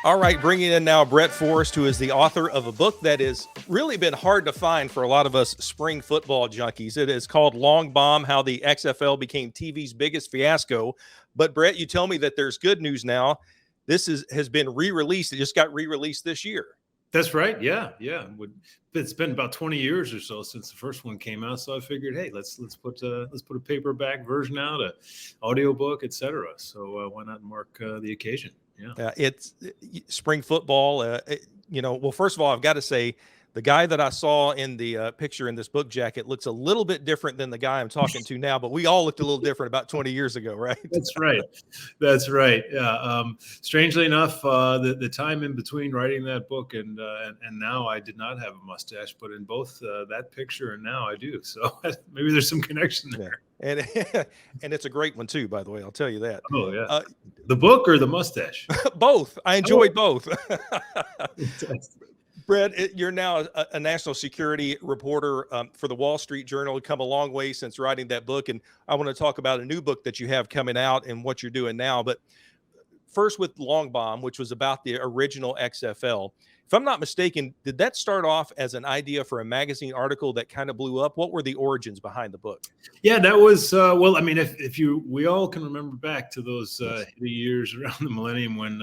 All right, bringing in now Brett Forrest, who is the author of a book that has really been hard to find for a lot of us spring football junkies. It is called Long Bomb: How the XFL Became TV's Biggest Fiasco. But Brett, you tell me that there's good news now. Has been re-released. It just got re-released this year. That's right. Yeah. It's been about 20 years or so since the first one came out. So I figured, hey, let's put a paperback version out, a audiobook, etc. So why not mark the occasion? Yeah. It's spring football. Well, first of all, I've got to say the guy that I saw in the picture in this book jacket looks a little bit different than the guy I'm talking to now, but we all looked a little different about 20 years ago, right? That's right. Yeah. Strangely enough, the time in between writing that book and now I did not have a mustache, but in both that picture and now I do. So maybe there's some connection there. And and it's a great one too, by the way. I'll tell you that. Oh yeah. The book or the mustache? Both. I enjoyed both. Brett, you're now a national security reporter for the Wall Street Journal. You've come a long way since writing that book, and I want to talk about a new book that you have coming out and what you're doing now. But first with Long Bomb, which was about the original XFL. If I'm not mistaken, did that start off as an idea for a magazine article that kind of blew up? What were the origins behind the book? Yeah, that was well. I mean, we all can remember back to those years around the millennium when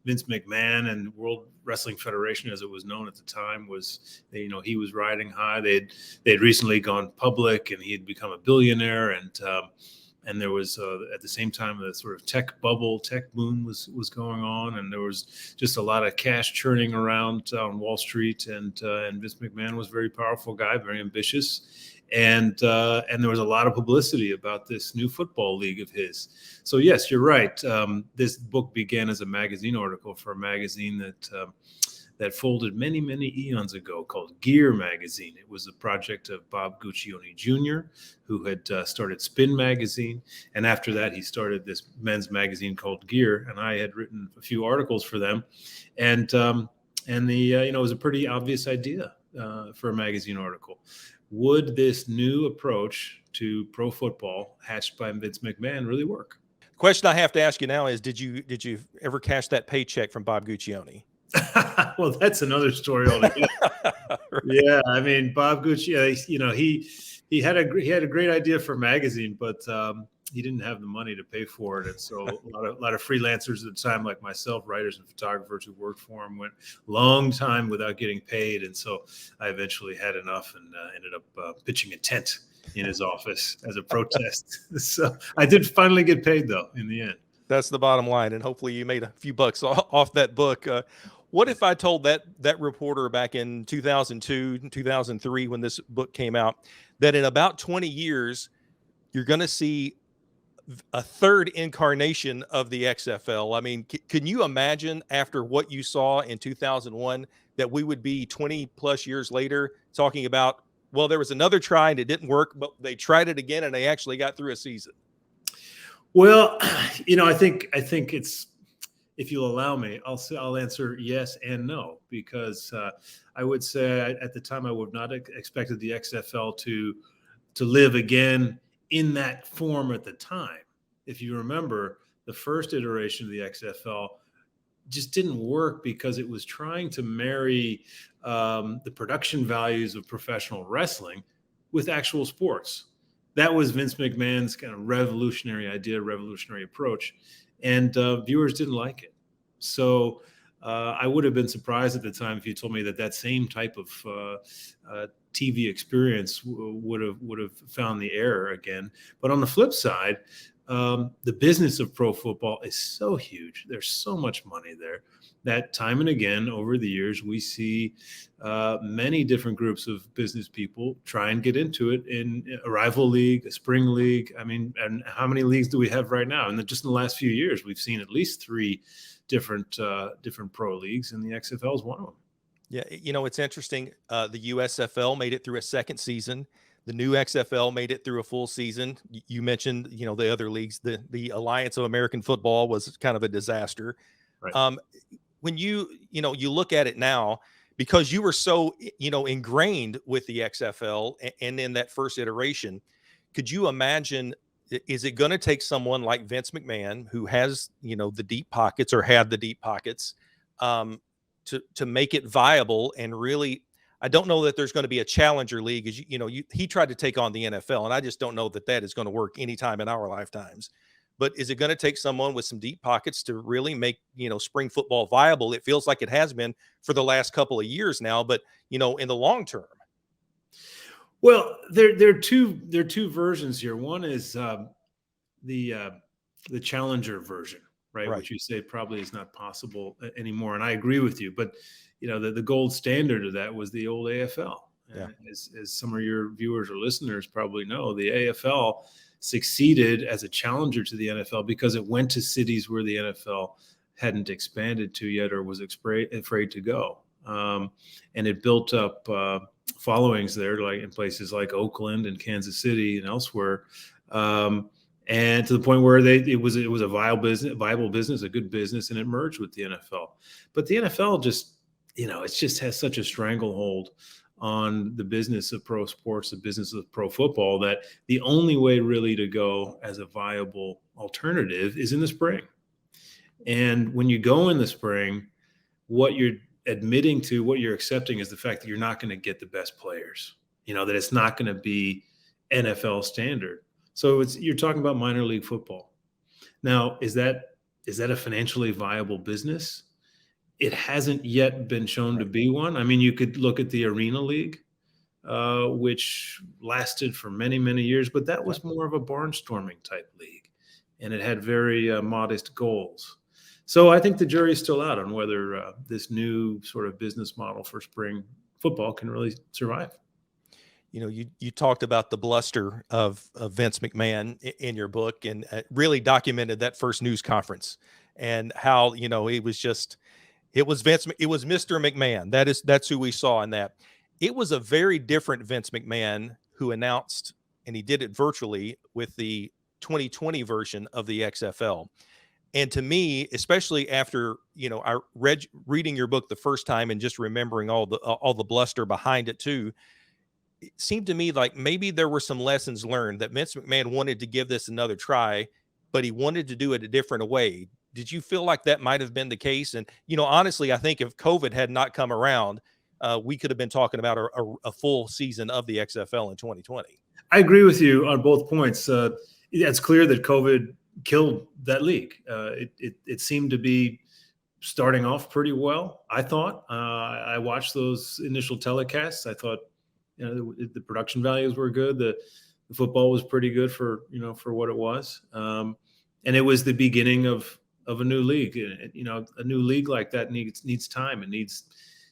Vince McMahon and World Wrestling Federation, as it was known at the time, he was riding high. They'd recently gone public, and he had become a billionaire, and there was at the same time the sort of tech boom was going on, and there was just a lot of cash churning around on Wall Street, and Vince McMahon was a very powerful guy, very ambitious, and there was a lot of publicity about this new football league of his. So yes, you're right. This book began as a magazine article for a magazine that folded many, many eons ago called Gear Magazine. It was a project of Bob Guccione Jr., who had started Spin Magazine. And after that, he started this men's magazine called Gear. And I had written a few articles for them. And it was a pretty obvious idea for a magazine article. Would this new approach to pro football hatched by Vince McMahon really work? The question I have to ask you now is, did you ever cash that paycheck from Bob Guccione? Well, that's another story altogether. Right. Yeah, I mean, Bob Gucci, he had a great idea for a magazine, but he didn't have the money to pay for it, and so a lot of freelancers at the time, like myself, writers and photographers who worked for him, went a long time without getting paid, and so I eventually had enough and ended up pitching a tent in his office as a protest. So I did finally get paid, though, in the end. That's the bottom line, and hopefully you made a few bucks off that book. What if I told that reporter back in 2002, 2003, when this book came out, that in about 20 years, you're going to see a third incarnation of the XFL? I mean, can you imagine after what you saw in 2001 that we would be 20 plus years later talking about, well, there was another try and it didn't work, but they tried it again and they actually got through a season? Well, I think it's, if you'll allow me, I'll answer yes and no, because I would say at the time I would not expected the XFL to live again in that form at the time. If you remember, the first iteration of the XFL just didn't work because it was trying to marry the production values of professional wrestling with actual sports. That was Vince McMahon's kind of revolutionary idea, revolutionary approach. And viewers didn't like it. So I would have been surprised at the time if you told me that same type of TV experience would have found the error again. But on the flip side, the business of pro football is so huge. There's so much money there that time and again over the years, we see many different groups of business people try and get into it in a rival league, a spring league. I mean, and how many leagues do we have right now? And just in the last few years, we've seen at least 3 different pro leagues, and the XFL is one of them. Yeah, it's interesting. The USFL made it through a second season. The new XFL made it through a full season. You mentioned, the other leagues. The Alliance of American Football was kind of a disaster. Right. When you look at it now, because you were so, ingrained with the XFL and in that first iteration, could you imagine, is it going to take someone like Vince McMahon, who has, the deep pockets or had the deep pockets, um, to make it viable and really. I don't know that there's going to be a challenger league, as he tried to take on the NFL, and I just don't know that that is going to work anytime in our lifetimes. But is it going to take someone with some deep pockets to really make, spring football viable? It feels like it has been for the last couple of years now, but in the long term. Well, there are two versions here. One is the challenger version, right? Right. Which you say probably is not possible anymore, and I agree with you. But the gold standard of that was the old AFL. Yeah. As some of your viewers or listeners probably know, the AFL succeeded as a challenger to the NFL because it went to cities where the NFL hadn't expanded to yet or was afraid to go. And it built up followings there, like in places like Oakland and Kansas City and elsewhere. And to the point where it was a viable business, a good business, and it merged with the NFL. But the NFL just, it just has such a stranglehold on the business of pro sports, the business of pro football, that the only way really to go as a viable alternative is in the spring. And when you go in the spring, what you're admitting to, what you're accepting is the fact that you're not going to get the best players, that it's not going to be NFL standard. So you're talking about minor league football. Now, is that a financially viable business? It hasn't yet been shown to be one. I mean, you could look at the Arena League, which lasted for many, many years, but that was more of a barnstorming type league, and it had very modest goals. So I think the jury's still out on whether this new sort of business model for spring football can really survive. You talked about the bluster of Vince McMahon in your book, and really documented that first news conference and how, it was Mr. McMahon. That's who we saw in that. It was a very different Vince McMahon who announced, and he did it virtually with the 2020 version of the XFL. And to me, especially after, I reading your book the first time and just remembering all the bluster behind it too, it seemed to me like maybe there were some lessons learned, that Vince McMahon wanted to give this another try, but he wanted to do it a different way. Did you feel like that might have been the case? And, honestly, I think if COVID had not come around, we could have been talking about a full season of the XFL in 2020. I agree with you on both points. It's clear that COVID killed that league. It seemed to be starting off pretty well, I thought. I watched those initial telecasts. I thought, the production values were good. The football was pretty good for what it was. And it was the beginning of a new league. A new league like that needs time. It needs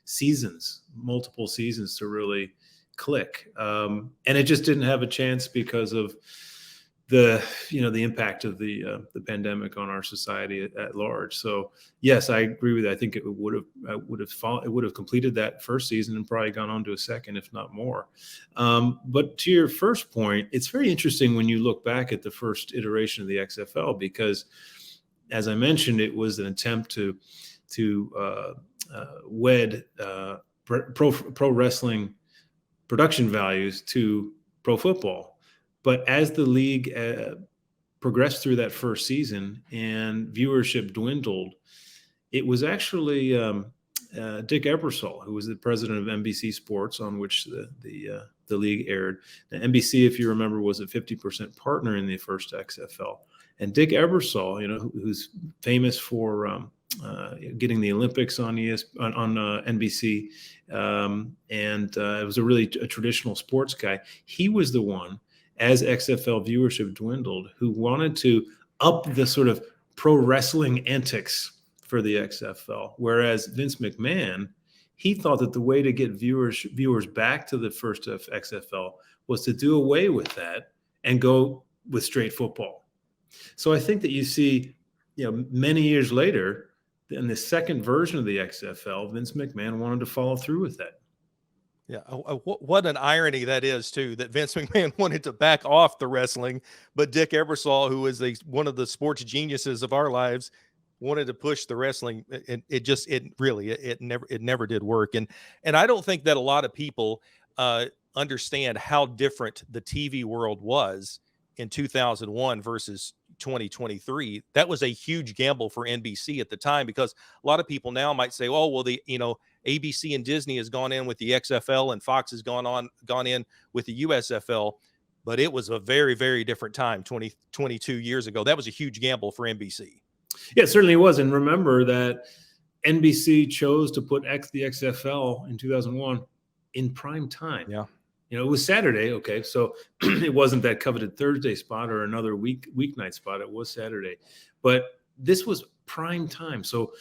seasons, multiple seasons to really click. And it just didn't have a chance because of the impact of the pandemic on our society at large. So yes, I agree with that. I think it would have completed that first season and probably gone on to a second, if not more. But to your first point, it's very interesting when you look back at the first iteration of the XFL, because as I mentioned, it was an attempt to wed pro wrestling production values to pro football. But as the league progressed through that first season and viewership dwindled, it was actually Dick Ebersol, who was the president of NBC Sports, on which the league aired. Now, NBC, if you remember, was a 50% partner in the first XFL. And Dick Ebersol, who's famous for getting the Olympics on NBC, and was a traditional sports guy. He was the one, as XFL viewership dwindled, who wanted to up the sort of pro wrestling antics for the XFL. Whereas Vince McMahon, he thought that the way to get viewers back to the first XFL was to do away with that and go with straight football. So I think that you see, many years later, in the second version of the XFL, Vince McMahon wanted to follow through with that. Yeah, what an irony that is, too, that Vince McMahon wanted to back off the wrestling, but Dick Ebersol, who is one of the sports geniuses of our lives, wanted to push the wrestling. And it never did work. And I don't think that a lot of people understand how different the TV world was in 2001 versus 2023. That was a huge gamble for NBC at the time, because a lot of people now might say, oh, well, ABC and Disney has gone in with the XFL and Fox has gone in with the USFL. But it was a very, very different time 22 years ago. That was a huge gamble for NBC. Yeah, it certainly was. And remember that NBC chose to put the XFL in 2001 in prime time. Yeah. It was Saturday. Okay. So it wasn't that coveted Thursday spot or another weeknight spot. It was Saturday. But this was prime time. So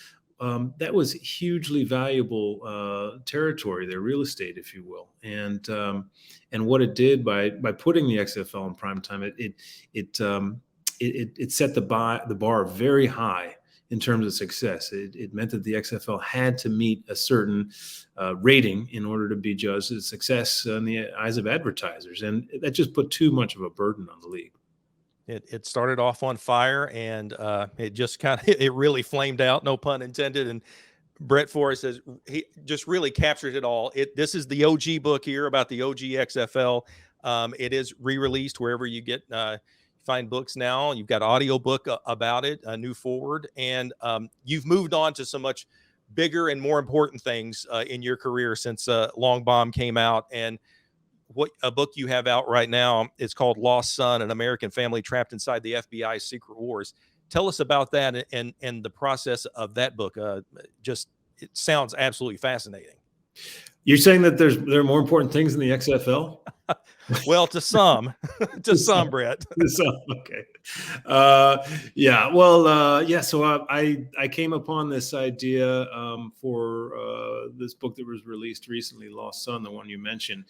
that was hugely valuable territory, their real estate, if you will. And what it did by putting the XFL in prime time, it set the bar very high in terms of success. It meant that the XFL had to meet a certain rating in order to be judged as a success in the eyes of advertisers, and that just put too much of a burden on the league. It started off on fire, and it just it really flamed out, no pun intended. And Brett Forrest he just really captured it all. This is the OG book here about the OG XFL. It is re-released wherever you get find books now. You've got audio book about it, a new forward, and you've moved on to so much bigger and more important things in your career since Long Bomb came out. And what a book you have out right now is called Lost Son, an American family trapped inside the FBI's secret wars. Tell us about that and the process of that book. It sounds absolutely fascinating. You're saying that there are more important things in the XFL? Well, to some, Brett. Okay. Yeah. Well, yeah. So I came upon this idea for this book that was released recently, Lost Son, the one you mentioned,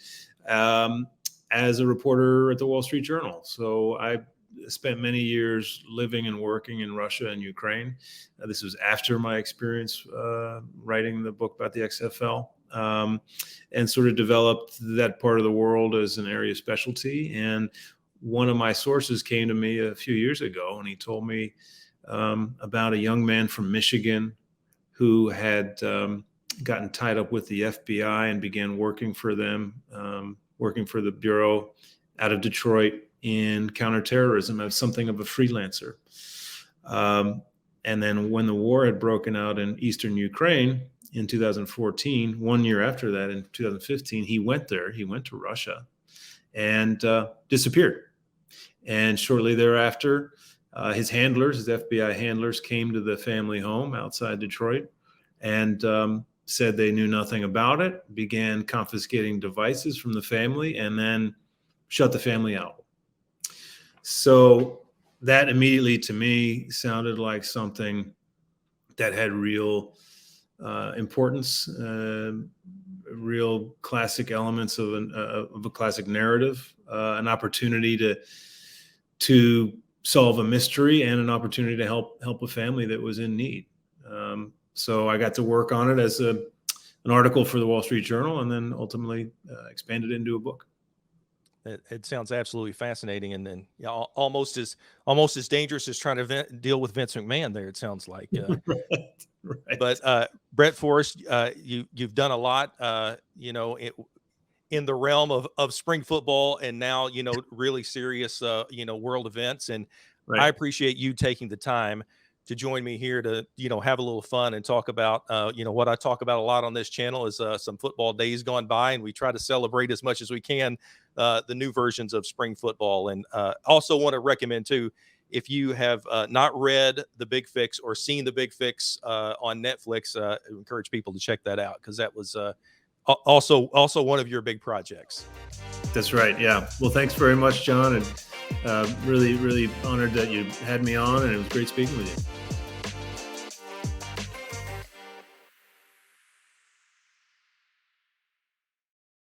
as a reporter at the Wall Street Journal. So I spent many years living and working in Russia and Ukraine. This was after my experience writing the book about the XFL. And sort of developed that part of the world as an area of specialty. And one of my sources came to me a few years ago, and he told me about a young man from Michigan who had gotten tied up with the FBI and began working for them, working for the Bureau out of Detroit in counterterrorism as something of a freelancer. And then when the war had broken out in eastern Ukraine, in 2014, 1 year after that, in 2015, he went there. He went to Russia and disappeared. And shortly thereafter, his FBI handlers, came to the family home outside Detroit and said they knew nothing about it, began confiscating devices from the family, and then shut the family out. So that immediately, to me, sounded like something that had real importance, real classic elements of a classic narrative, an opportunity to solve a mystery, and an opportunity to help a family that was in need. So I got to work on it as an article for the Wall Street Journal, and then ultimately expanded into a book. It sounds absolutely fascinating, and then almost as dangerous as trying to deal with Vince McMahon there, it sounds like. Right. But Brett Forrest, you've done a lot, in the realm of spring football, and now really serious world events. And Right. I appreciate you taking the time to join me here to have a little fun and talk about what I talk about a lot on this channel is some football days gone by, and we try to celebrate as much as we can the new versions of spring football. And also want to recommend too, if you have not read The Big Fix or seen The Big Fix on Netflix, I encourage people to check that out, because that was also one of your big projects. That's right. Yeah. Well, thanks very much, John, and really, really honored that you had me on, and it was great speaking with you.